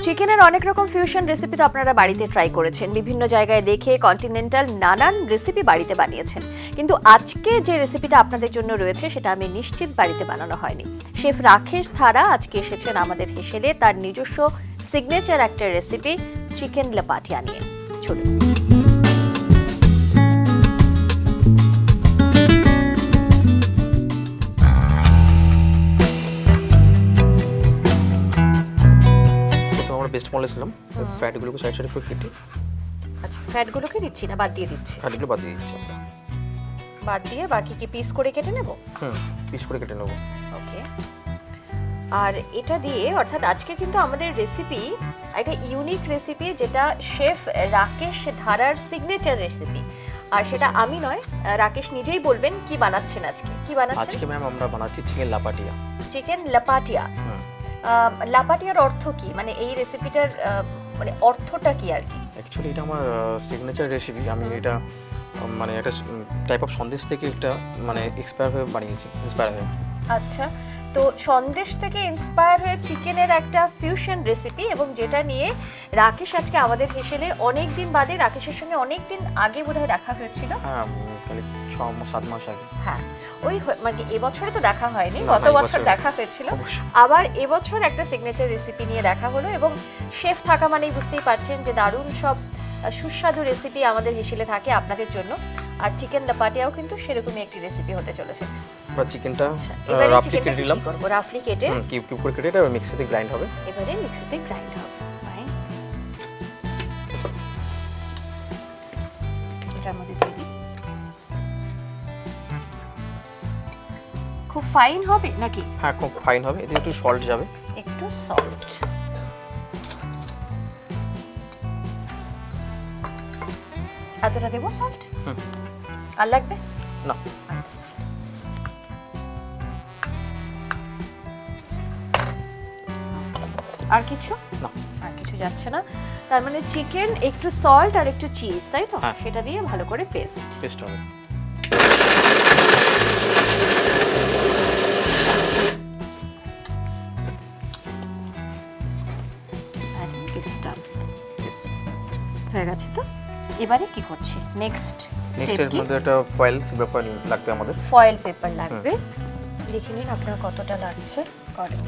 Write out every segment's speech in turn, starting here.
চিকেনের অনেক রকম ফিউশন রেসিপি তো আপনারা বাড়িতে ট্রাই করেছেন, বিভিন্ন জায়গায় দেখে কন্টিনেন্টাল নানান রেসিপি বাড়িতে বানিয়েছেন, কিন্তু আজকে যে রেসিপিটা আপনাদের জন্য রয়েছে সেটা আমি নিশ্চিত বাড়িতে বানানো হয়নি। শেফ রাকেশ ধারা আজকে এসেছেন আমাদের হেসেলে তার নিজস্ব সিগনেচার একটা রেসিপি চিকেন লাপাটিয়া নিয়ে। চলুন। বেস্ট মলেছিলাম ফ্যাটগুলোকে সাইড সাইড করে কেটে। আচ্ছা, ফ্যাটগুলোকে দিচ্ছি না, বাদ দিয়ে দিচ্ছি? ফ্যাটগুলো বাদ দিয়ে দিচ্ছি আমরা। বাদ দিয়ে বাকি কি পিস করে কেটে নেব? পিস করে কেটে নেব। ওকে। আর এটা দিয়ে অর্থাৎ আজকে কিন্তু আমাদের রেসিপি একটা ইউনিক রেসিপি, যেটা শেফ রাকেশ ধারার সিগনেচার রেসিপি। আর সেটা আমি নয়, রাকেশ নিজেই বলবেন কি বানাচ্ছেন আজকে। কি বানাচ্ছেন আজকে? ম্যাম আমরা বানাচ্ছি চিকেন লাপাটিয়া। চিকেন লাপাটিয়া। লাপাটিয়ার অর্থ কি, মানে এই রেসিপিটার মানে অর্থটা কি আর কি? অ্যাকচুয়ালি এটা আমার সিগনেচার রেসিপি। আমি এটা মানে একটা টাইপ অফ সন্দেশ থেকে একটা মানে ইন্সপায়ার হয়ে বানিয়েছি, ইন্সপায়ার হয়ে। আচ্ছা, তো সন্দেশ থেকে ইন্সপায়ার হয়ে চিকেনের একটা ফিউশন রেসিপি, এবং যেটা নিয়ে রাকেশ আজকে আমাদের হেসেলে অনেক দিন বাদে, রাকেশের সঙ্গে অনেক দিন আগে বোধহয় দেখা হয়েছিল। হ্যাঁ, 6-7 মাস আগে। হ্যাঁ, ওই মানে এবছরে তো দেখা হয়নি, গত বছর দেখা হয়েছিল। আবার এবছর একটা সিগনেচার রেসিপি নিয়ে দেখা হলো, এবং শেফ থাকা মানেই বুঝতেই পারছেন যে দারুণ সব সুস্বাদু রেসিপি আমাদের হেসেলে থাকে আপনাদের জন্য। আর চিকেন লাপাটিয়াও কিন্তু সেরকমই একটি রেসিপি হতে চলেছে। আমরা চিকেনটা রাফলি কেটে দিলাম, রাফলি কেটে কিউব কিউব করে কেটে এটা মিক্সিতে গ্রাইন্ড হবে। এবারে মিক্সিতে গ্রাইন্ড হবে। এটার মধ্যে দিয়ে দিই। খুব ফাইন হবে নাকি? হ্যাঁ, খুব ফাইন হবে। এতে একটু সল্ট যাবে, একটু সল্ট। এতটা দেবো সল্ট? আর লাগবে না। আর কিছু না, আর কিছু যাচ্ছে না। তার মানে চিকেন, একটু সল্ট আর একটু চিজ, তাই তো? সেটা দিয়ে ভালো করে পেস্ট হবে। হয়ে গেছে তো? এবারে কি করছি? নেক্সট এর মধ্যে একটা ফয়েল পেপার লাগবে আমাদের। ফয়েল পেপার লাগবে। দেখে নিন আপনার কতটা লাগছে। করেন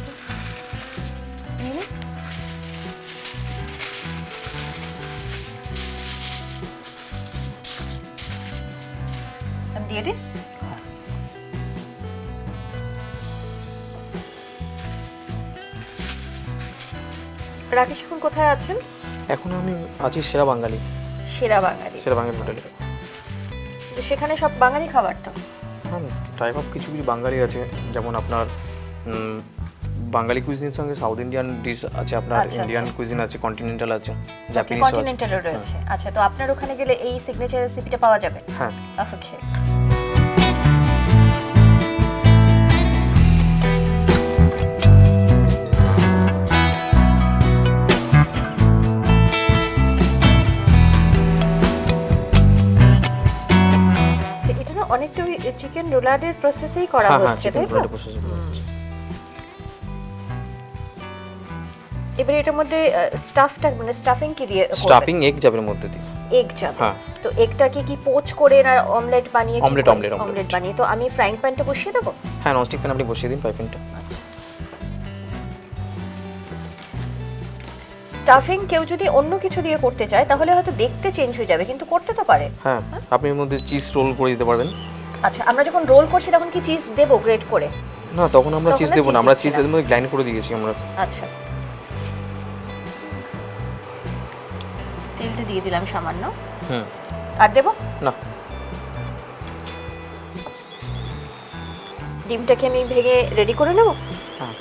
আমি দিয়ে দিই। রাকেশ এখন কোথায় আছেন? এখন আমি আছি সেরা বাঙালি। সেরা বাঙালি হোটেলে। তো সেখানে সব বাঙালি খাবার তো? হ্যাঁ, টাইপ অফ কিছু কিছু বাঙালি আছে, যেমন আপনার বাঙালি কুইজিনের সঙ্গে সাউথ ইন্ডিয়ান ডিশ আছে, আপনার ইন্ডিয়ান কুইজিন আছে, কন্টিনেন্টাল আছে, জাপানিজ আছে। কন্টিনেন্টালও রয়েছে। আচ্ছা, তো আপনার ওখানে গেলে এই সিগনেচার রেসিপিটা পাওয়া যাবে? হ্যাঁ। ওকে। অনেকটা চিকেন রোলারের প্রসেসেই করা হচ্ছে, তাই তো? এবারে এটার মধ্যে স্টাফটা মানে স্টাফিং কি দিয়ে করবেন? স্টাফিং এগ যাবে এর মধ্যে দিয়ে। এগ যাবে। হ্যাঁ। তো এগটাকে কি পোচ করে না অমলেট বানিয়ে? অমলেট বানিয়ে। তো আমি ফ্রাইং প্যানটা বসিয়ে দেব? হ্যাঁ, ননস্টিক প্যান আপনি বসিয়ে দিন, ফ্রাই প্যানটা। আচ্ছা। স্টাফিং কেউ যদি অন্য কিছু দিয়ে করতে চায় তাহলে হয়তো দেখতে চেঞ্জ হয়ে যাবে, কিন্তু করতে তো পারে। হ্যাঁ, আপনি এর মধ্যে চিজ রোল করে দিতে পারবেন। আচ্ছা, আমরা যখন রোল করছি তখন কি চিজ দেব গ্রেট করে? না, তখন আমরা চিজ দেব না, আমরা চিজ এর মধ্যে গ্রাইন্ড করে দিয়েছি আমরা। আচ্ছা, তেলটা দিয়ে দিলাম সামান্য। আর দেব না। ডিমটাকে আমি ভেঙে রেডি করে নেব। হ্যাঁ।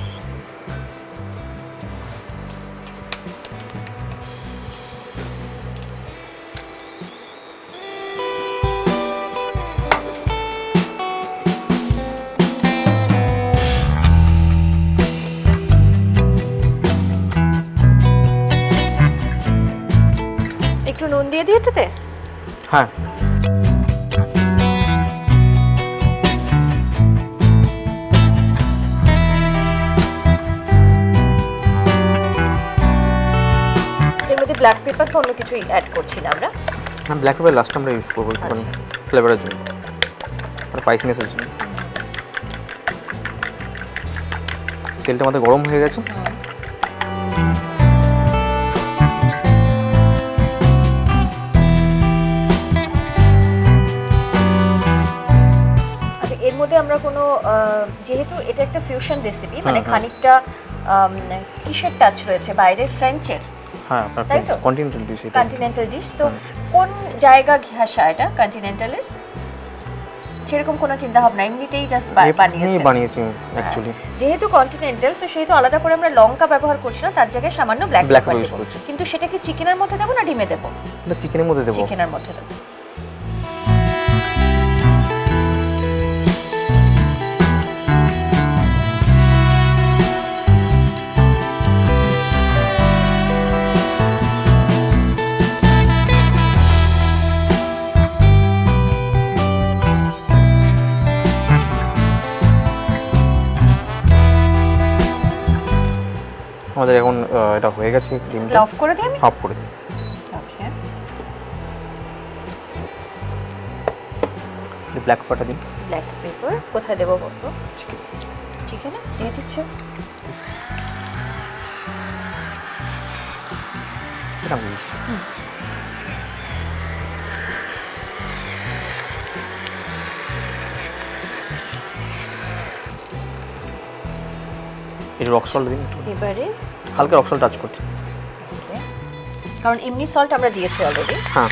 একটু নুন দিয়ে দিতে? হ্যাঁ। ব্ল্যাক পেপার বা অন্য কিছু অ্যাড করছি না আমরা। হ্যাঁ, ব্ল্যাক পেপার লাস্ট আমরা ইউজ করবো একটুখানি ফ্লেভারের জন্য আর স্পাইসিনেসের জন্য। তেলটা আমাদের গরম হয়ে গেছে। আচ্ছা, এর মধ্যে আমরা কোনো যেহেতু এটা একটা ফিউশন রেসিপি, মানে খানিকটা কিসের টাচ রয়েছে, বাইরের ফ্রেঞ্চের। হ্যাঁ, আপনার কন্টিনেন্টাল ডিশ। এটা কন্টিনেন্টাল ডিশ, তো কোন জায়গা ঘেঁষা এটা কন্টিনেন্টালের? সেরকম কোনো চিন্তা ভাবনা, এমনিতেই জাস্ট বানিয়েছি অ্যাকচুয়ালি। যেহেতু কন্টিনেন্টাল, তো সেহেতু আলাদা করে আমরা লঙ্কা ব্যবহার করছি না, তার জায়গায় সামান্য ব্ল্যাক পেপার ইউজ করছি। কিন্তু সেটা কি চিকেনের মধ্যে দেবো না ডিমে দেবো? না, চিকেনের মধ্যে দেবো। চিকেনের মধ্যে দেবো। আমাদের এখন এটা হয়ে গেছে। ডিমটা অফ করে দিই আমি? অফ করে দিই। ওকে, ব্ল্যাক পেপারটা দিন। ব্ল্যাক পেপার কোথায় দেবো বলবো? চিকেন। চিকেনে দিয়ে দিচ্ছি। এটা আমি দিচ্ছি। এটা রক সল্ট দিন একটু। এবারে হালকা রক সল্ট টাচ করছি, কারণ এমনি সল্ট আমরা দিয়েছি অলরেডি। হ্যাঁ।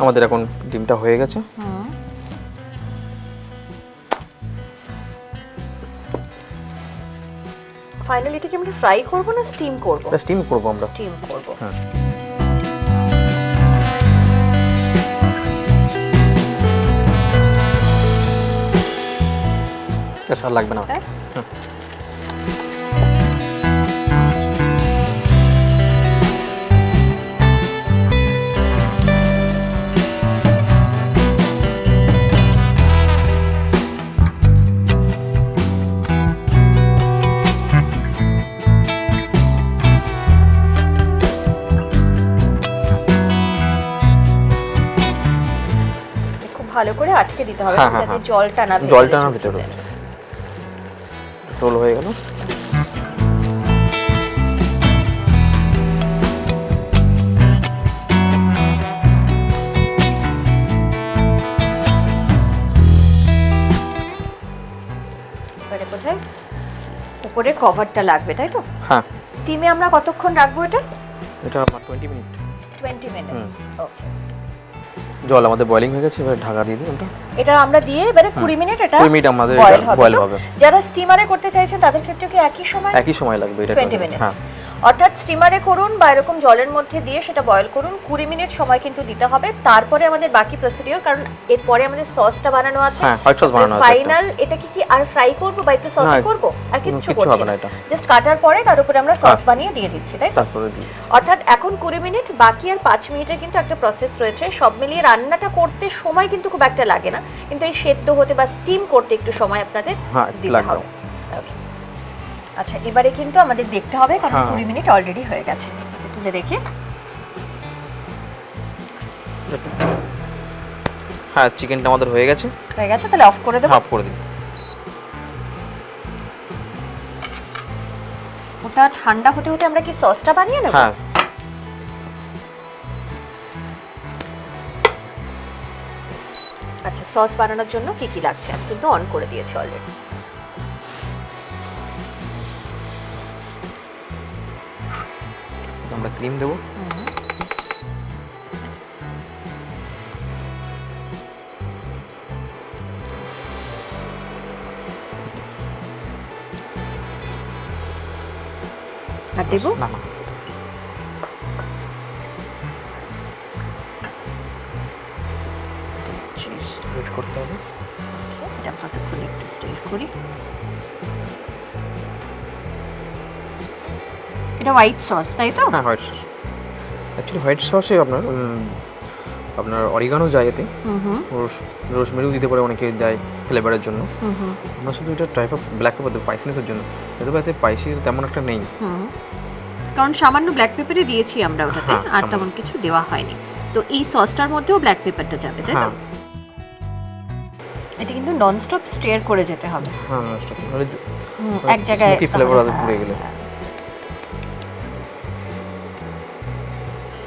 আমাদের এখন ডিমটা হয়ে গেছে। ফাইনালি এটাকে আমরা ফ্রাই করব না স্টিম করব? স্টিম করব আমরা। স্টিম করব, হ্যাঁ। আর লাগবে না। ভালো করে আটকে দিতে হবে হ্যাঁ, যাতে জলটা না ভিতরে রোল হয়ে গেল। এবারে কোথায় উপরে কভারটা লাগবে, তাই তো? হ্যাঁ। স্টিমে আমরা কতক্ষণ রাখবো এটা? এটা 20 মিনিট। 20 মিনিট, ওকে। জল আমাদের বয়লিং হয়ে গেছে, এবার ঢাকা দিয়ে দিই। এটা আমরা দিয়ে এবারে 20 মিনিট এটা 20 মিনিট আমাদের বয়েল হবে। যারা স্টিমারে করতে চাইছেন তাদের ক্ষেত্রে কি একই সময় লাগবে এটা 20 মিনিট? হ্যাঁ। অর্থাৎ স্টিমারে করুন বা এরকম জলের মধ্যে দিয়ে সেটা বয়েল করুন, 20 মিনিট সময় কিন্তু দিতে হবে। তারপরে আমাদের বাকি প্রসিডিওর, কারণ এরপরে আমাদের সসটা বানানো আছে। হ্যাঁ, হোয়াইট সস বানানো আছে। ফাইনাল এটা কি আর ফ্রাই করব বা একটু সসে করব? আর কিছু করছি না, জাস্ট কাটার পরে তার উপরে আমরা সস বানিয়ে দিয়ে দিচ্ছি, তাই? তারপরে দিই। অর্থাৎ এখন 20 মিনিট, বাকি আর 5 মিনিটের কিন্তু একটা প্রসেস রয়েছে। সব মিলিয়ে রান্নাটা করতে সময় কিন্তু খুব একটা লাগে না, কিন্তু এই সেদ্ধ হতে বা স্টিম করতে একটু সময় আপনাদের দিতে হবে। ওকে, আচ্ছা এবারে কিন্তু আমাদের দেখতে হবে, কারণ 20 মিনিট অলরেডি হয়ে গেছে। তুলে দেখে, হ্যাঁ, চিকেনটা আমাদের হয়ে গেছে। তাহলে অফ করে দেবো। অফ করে দিন। ওটা ঠান্ডা হতে হতে আমরা কি সসটা বানিয়ে নেব? হ্যাঁ। আচ্ছা, সস বানানোর জন্য কি কি লাগছে আমি কিন্তু অন করে দিয়েছি অলরেডি। আমরা ক্রিম দেবো। আর দেবো না, ওয়েট করতে হবে। এটা কতক্ষণ একটু স্টির করি। এটা হোয়াইট সস, তাই তো? হ্যাঁ, হোয়াইট সস। অ্যাকচুয়ালি হোয়াইট সসে আপনার আপনার অরিগানো যায় এতে, রোজমেরিও দিতে পারে, অনেকে দেয় ফ্লেভারের জন্য। আমরা শুধু এটা টাইপ অফ ব্ল্যাক পেপার দেবো স্পাইসিনেসের জন্য, এতে স্পাইসি তেমন একটা নেই, কারণ সামান্য ব্ল্যাক পেপারই দিয়েছি আমরা ওটাতে, আর তেমন কিছু দেওয়া হয়নি। তো এই সসটার মধ্যেও ব্ল্যাক পেপারটা যাবে, তাই না? এটা কিন্তু ননস্টপ স্টিয়ার করে যেতে হবে। হ্যাঁ, ননস্টপ, মানে এক জায়গায় কি ফ্লেভার আছে পুড়ে গেলে।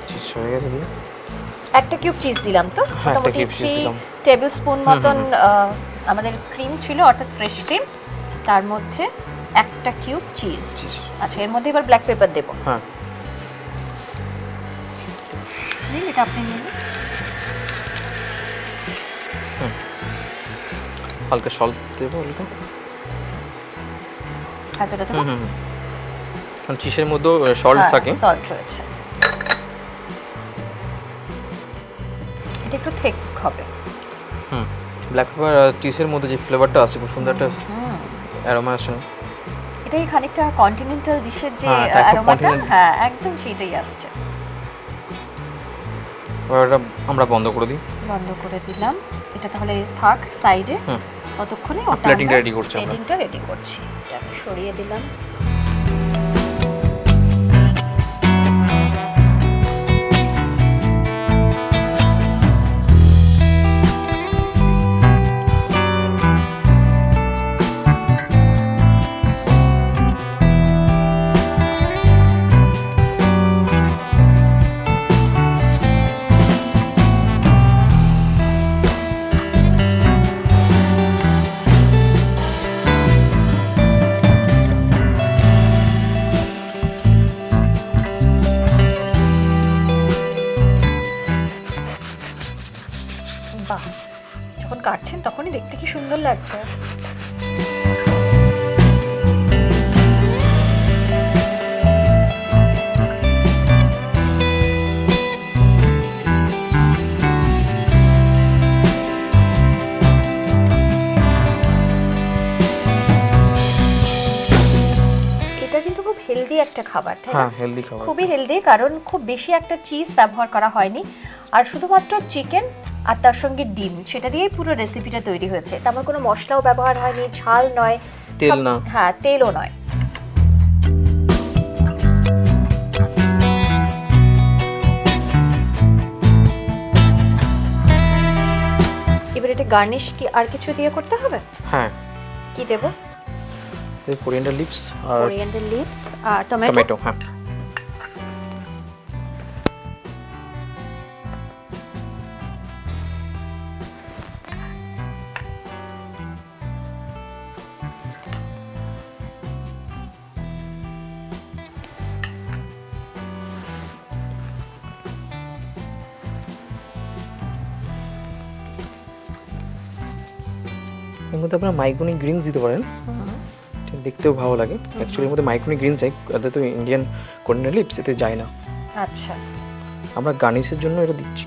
চিজ হয়ে গেছে দিয়ে একটা কিউব চিজ দিলাম, তো মোটামুটি 3 টেবিলস্পুন মতন আমাদের ক্রিম ছিল, অর্থাৎ ফ্রেশ ক্রিম, তার মধ্যে একটা কিউব চিজ। আচ্ছা, এর মধ্যে এবার ব্ল্যাক পেপার দেব। হ্যাঁ, এটা আপনি নিন। হালকা সল্ট দেব, হালকা এতটা তো, কারণ চিজের মধ্যে সল্ট থাকে, সল্ট রয়েছে। এটা একটু ঠিক হবে। ব্ল্যাক পেপার চিজের মধ্যে যে ফ্লেভারটা আছে, খুব সুন্দর একটা অ্যারোমা আসে। এটাই খানিকটা কন্টিনেন্টাল ডিশের যে অ্যারোমাটা, হ্যাঁ একদম সেটাই আসছে। এটা আমরা বন্ধ করে দিই। বন্ধ করে দিলাম। এটা তাহলে থাক সাইডে, ততক্ষণে ওটা প্লেটিংটা রেডি করছি। প্লেটিংটা রেডি করছি, এটা সরিয়ে দিলাম। বাহ, যখন কাটছেন তখনই দেখতে কি সুন্দর লাগছে। এটা কিন্তু খুব হেলদি একটা খাবার, তাই না? হ্যাঁ, হেলদি খাবার, খুবই হেলদি, কারণ খুব বেশি একটা চিজ ব্যবহার করা হয়নি, আর শুধুমাত্র চিকেন আর তার সঙ্গে ডিম, সেটা দিয়েই পুরো রেসিপিটা তৈরি হয়েছে। তেমন কোনো মশলাও ব্যবহার হয়নি, ঝাল নয়, তেল না, হ্যাঁ তেলও নয়। এবার এটা গার্নিশ কি আর কিছু দিয়ে করতে হবে? হ্যাঁ, কি দেব? কোরিয়ান্ডার লিভস আর টমেটো। হ্যাঁ, এর মধ্যে আপনারা মাইক্রোনি গ্রিনস দিতে পারেন, দেখতেও ভালো লাগে। অ্যাকচুয়ালি এর মধ্যে মাইক্রোনি গ্রিনস যায়, এতে তো ইন্ডিয়ান কোরিয়ান্ডার লিভস এতে যায় না। আচ্ছা, আমরা গার্নিশের জন্য এটা দিচ্ছি,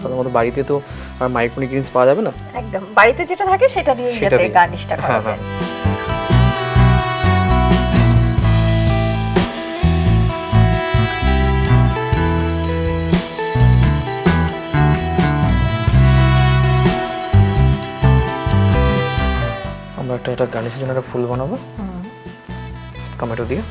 কারণ আমাদের বাড়িতে তো আর মাইক্রোনি গ্রিনস পাওয়া যাবে না। একদম বাড়িতে যেটা থাকে সেটা দিয়েই যাতে গার্নিশটা করা যায়। আমরা এটা গার্নিশের জন্য একটা ফুল বানাবো টমেটো দিয়ে।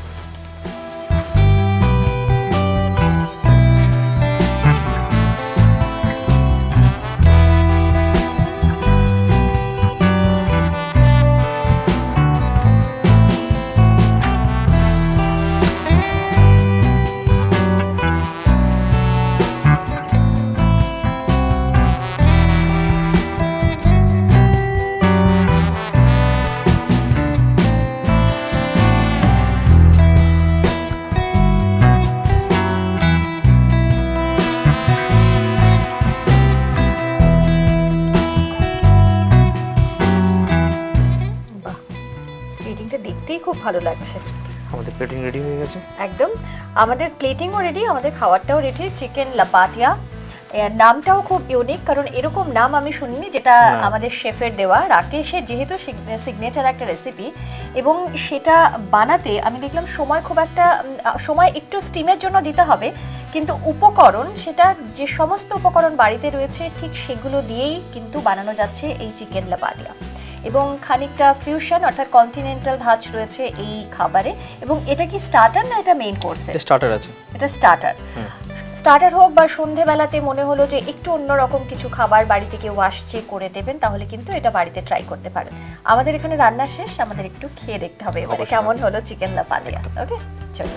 দেখতেই খুব ভালো লাগছে। আমাদের প্লেটিং রেডি হয়ে গেছে। একদম, আমাদের প্লেটিংও রেডি, আমাদের খাবারটাও রেডি। চিকেন লাপাটিয়া, এর নামটাও খুব ইউনিক, কারণ এরকম নাম আমি শুনিনি, যেটা আমাদের শেফের দেওয়া। রাকেশের যেহেতু সিগনেচার একটা রেসিপি, এবং সেটা বানাতে আমি দেখলাম সময় খুব একটা, সময় একটু স্টিমের জন্য দিতে হবে, কিন্তু উপকরণ সেটা যে সমস্ত উপকরণ বাড়িতে রয়েছে ঠিক সেগুলো দিয়েই কিন্তু বানানো যাচ্ছে এই চিকেন লাপাটিয়া। এবং খানিকটা ফিউশন অর্থাৎ কন্টিনেন্টাল ধাঁচ রয়েছে এই খাবারে। এবং এটা কি স্টার্টার না এটা মেইন কোর্সে? স্টার্টার আছে। এটা স্টার্টার। স্টার্টার হোক বা সন্ধেবেলাতে মনে হলো যে একটু অন্যরকম কিছু খাবার বাড়িতে কেউ আসছে করে দেবেন, তাহলে কিন্তু এটা বাড়িতে ট্রাই করতে পারেন। আমাদের এখানে রান্না শেষ, আমাদের একটু খেয়ে দেখতে হবে এবারে কেমন হলো চিকেন লাপাটিয়া। ওকে, চলো।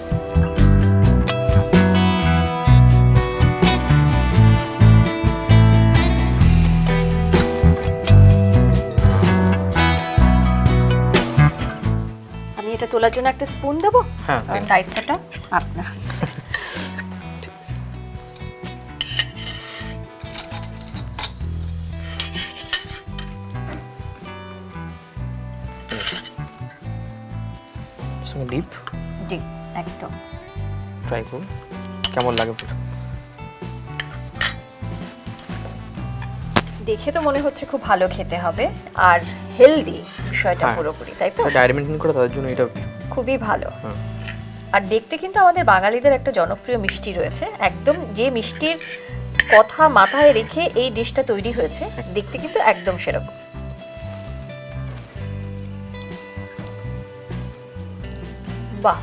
আমি এটা তোলার জন্য একটা স্পুন দেবো। হ্যাঁ, দায়িত্বটা আপনার। ডিপ ডিপ একদম ট্রাই করুন কেমন লাগে। দেখে তো মনে হচ্ছে খুব ভালো খেতে হবে আর হেলদি বিষয়টা পুরোপুরি, তাই তো? ডায়েরি মেইনটেইন করে তাদের জন্য এটা খুবই ভালো। আর দেখতে কিন্তু আমাদের বাঙালিদের একটা জনপ্রিয় মিষ্টি রয়েছে, একদম যে মিষ্টির কথা মাথায় রেখে এই ডিশটা তৈরি হয়েছে, দেখতে কিন্তু একদম সেরকম। বাহ,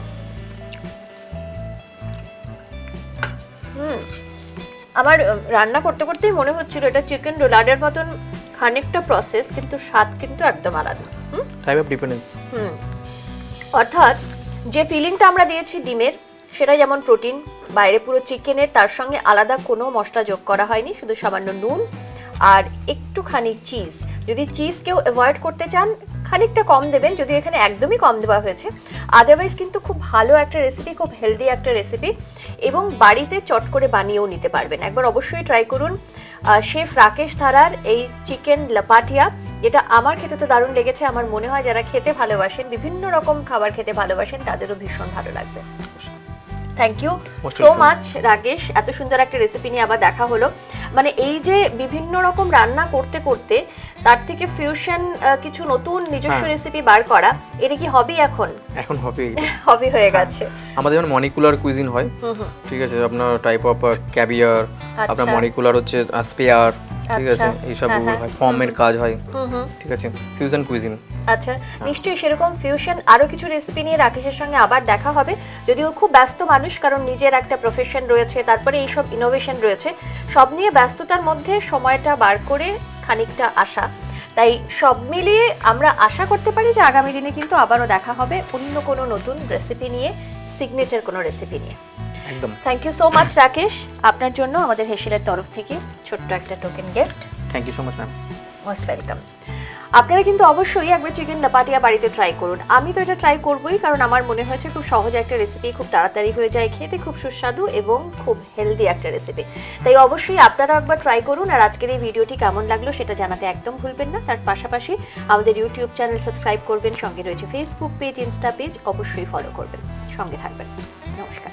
আমার রান্না করতে করতেই মনে হচ্ছিল এটা চিকেন রোলাডের মতন খানিকটা প্রসেস, কিন্তু স্বাদ কিন্তু একদম আলাদা। Type of dependence. অর্থাৎ যে ফিলিংটা আমরা দিয়েছি ডিমের, সেটা যেমন প্রোটিন, বাইরে পুরো চিকেনের, তার সঙ্গে আলাদা কোনো মশলা যোগ করা হয়নি, শুধু সামান্য নুন আর একটুখানি চিজ। যদি চিজ কেউ অ্যাভয়েড করতে চান খানিকটা কম দেবেন, যদিও এখানে একদমই কম দেওয়া হয়েছে। আদারওয়াইজ কিন্তু খুব ভালো একটা রেসিপি, খুব হেলদি একটা রেসিপি, এবং বাড়িতে চট করে বানিয়েও নিতে পারবেন। একবার অবশ্যই ট্রাই করুন শেফ রাকেশ ধারার এই চিকেন লাপাটিয়া, যেটা আমার খেতে তো দারুণ লেগেছে। আমার মনে হয় যারা খেতে ভালোবাসেন, বিভিন্ন রকম খাবার খেতে ভালোবাসেন, তাদেরও ভীষণ ভালো লাগবে। Thank you so much Rakesh, এত সুন্দর একটা রেসিপি নিয়ে আবার দেখা হলো। মানে এই যে বিভিন্ন রকম রান্না করতে করতে তার থেকে ফিউশন কিছু নতুন নিজস্ব রেসিপি বার করা, এটা কি হবি এখন? এখন হবি হবি হয়ে গেছে। আমাদের যেমন মলিকুলার কুইজিন হয়, ঠিক আছে, আপনার টাইপ অফ ক্যাভিয়ার, আপনার মলিকুলার হচ্ছে স্পেয়ার, ঠিক আছে, এই সবগুলো হয়, ফর্মের কাজ হয়, ঠিক আছে, ফিউশন কুইজিন। আচ্ছা, নিশ্চয়ই সেরকম ফিউশন আরো কিছু রেসিপি নিয়ে রাকেশের সঙ্গে আবার দেখা হবে। যদিও খুব ব্যস্ত মানুষ, কারণ নিজের একটা প্রফেশন রয়েছে, তারপরে এইসব ইনোভেশন রয়েছে, সব নিয়ে ব্যস্ততার মধ্যে সময়টা বার করে খানিকটা আসা। তাই সব মিলিয়ে আমরা আশা করতে পারি যে আগামী দিনে কিন্তু আবারও দেখা হবে অন্য কোনো নতুন রেসিপি নিয়ে, সিগনেচার কোনো রেসিপি নিয়ে। একদম। Thank you so much Rakesh, আপনার জন্য আমাদের হেসেলের তরফ থেকে ছোট্ট একটা token gift. Thank you so much ma'am. Most welcome. আপনারা কিন্তু অবশ্যই একবার চিকেন লাপাটিয়া বাড়িতে ট্রাই করুন। আমি তো এটা ট্রাই করবই, কারণ আমার মনে হয়েছে খুব সহজ একটা রেসিপি, খুব তাড়াতাড়ি হয়ে যায়, খেতে খুব সুস্বাদু এবং খুব হেলদি একটা রেসিপি। তাই অবশ্যই আপনারা একবার ট্রাই করুন। আর আজকের এই ভিডিওটি কেমন লাগলো সেটা জানাতে একদম ভুলবেন না। তার পাশাপাশি আমাদের ইউটিউব চ্যানেল সাবস্ক্রাইব করবেন, সঙ্গে রয়েছে ফেসবুক পেজ, ইনস্টা পেজ, অবশ্যই ফলো করবেন, সঙ্গে থাকবেন। নমস্কার।